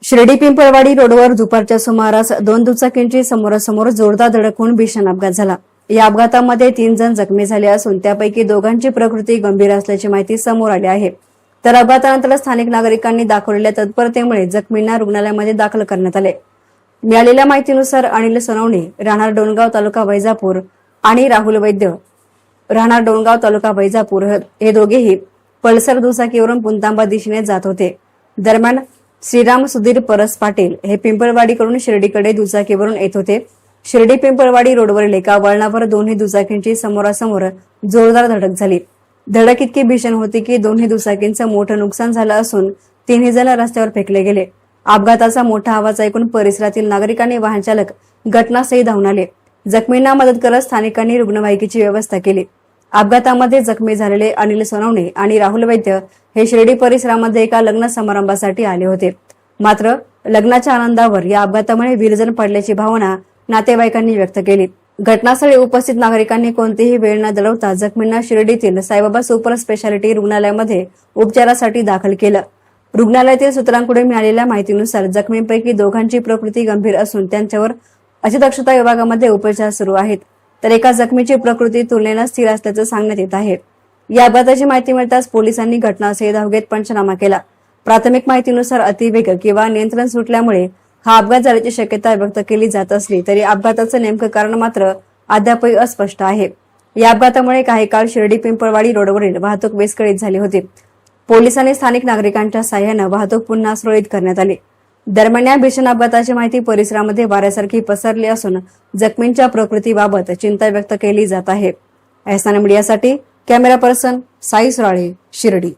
शिर्डी पिंपळवाडी रोडवर दुपारच्या सुमारास दोन दुचाकींची समोरासमोर जोरदार धडक होऊन भीषण अपघात झाला। या अपघातामध्ये 3 जण जखमी झाले असून त्यापैकी दोघांची प्रकृती गंभीर असल्याची माहिती समोर आली आहे। तर अपघातानंतर स्थानिक नागरिकांनी दाखवलेल्या तत्परतेमुळे जखमींना रुग्णालयामध्ये दाखल करण्यात आले। मिळालेल्या माहितीनुसार अनिल सोनवणे राहणार डोणगाव तालुका वैजापूर आणि राहुल वैद्य राहणार डोणगाव तालुका वैजापूर हे दोघेही पल्सर दुचाकीवरून पुंतांबा दिशेने जात होते। दरम्यान श्रीराम सुधीर परस पाटील हे पिंपळवाडीकडून शिर्डीकडे दुचाकीवरून येत होते। शिर्डी पिंपळवाडी रोडवरील एका वळणावर दोन्ही दुचाकींची समोरासमोर जोरदार धडक झाली। धडक इतकी भीषण होती की दोन्ही दुचाकींचं मोठं नुकसान झालं असून 3 जण रस्त्यावर फेकले गेले। अपघाताचा मोठा आवाज ऐकून परिसरातील नागरिकांनी वाहन चालक घटनास्थळी धावून आले। जखमींना मदत करत स्थानिकांनी रुग्णवाहिकेची व्यवस्था केली। अपघातामध्ये जखमी झालेले अनिल सोनवणे आणि राहुल वैद्य हे शिर्डी परिसरामध्ये एका लग्न समारंभासाठी आले होते। मात्र लग्नाच्या आनंदावर या अपघातामुळे विरजण पडल्याची भावना नातेवाईकांनी व्यक्त केली। घटनास्थळी उपस्थित नागरिकांनी कोणतीही वेळ न घालवता जखमींना शिर्डीतील साईबाबा सुपर स्पेशालिटी रुग्णालयामध्ये उपचारासाठी दाखल केलं। रुग्णालयातील सूत्रांकडून मिळालेल्या माहितीनुसार जखमींपैकी दोघांची प्रकृती गंभीर असून त्यांच्यावर अतिदक्षता विभागामध्ये उपचार सुरू आहेत। तर एका जखमीची प्रकृती तुलनेने स्थिर असल्याचं सांगण्यात येत आहे। या अपघाताची माहिती मिळताच पोलिसांनी घटनास्थळी धाव घेत पंचनामा केला। प्राथमिक माहितीनुसार अतिवेग किंवा नियंत्रण सुटल्यामुळे हा अपघात झाल्याची शक्यता व्यक्त केली जात असली तरी अपघाताचं नेमकं कारण मात्र अद्यापही अस्पष्ट आहे। या अपघातामुळे काही काळ शिर्डी पिंपळवाडी रोडवरील वाहतूक विस्कळीत झाली होती। पोलिसांनी स्थानिक नागरिकांच्या साह्यानं वाहतूक पुन्हा सुरळीत करण्यात आली। दरम्यान या भीषण अपघाताची माहिती परिसरामध्ये वाऱ्यासारखी पसरली असून जखमींच्या प्रकृतीबाबत चिंता व्यक्त केली जात आहे। एसएन मीडियासाठी कॅमेरा पर्सन साई सुराळे, शिर्डी।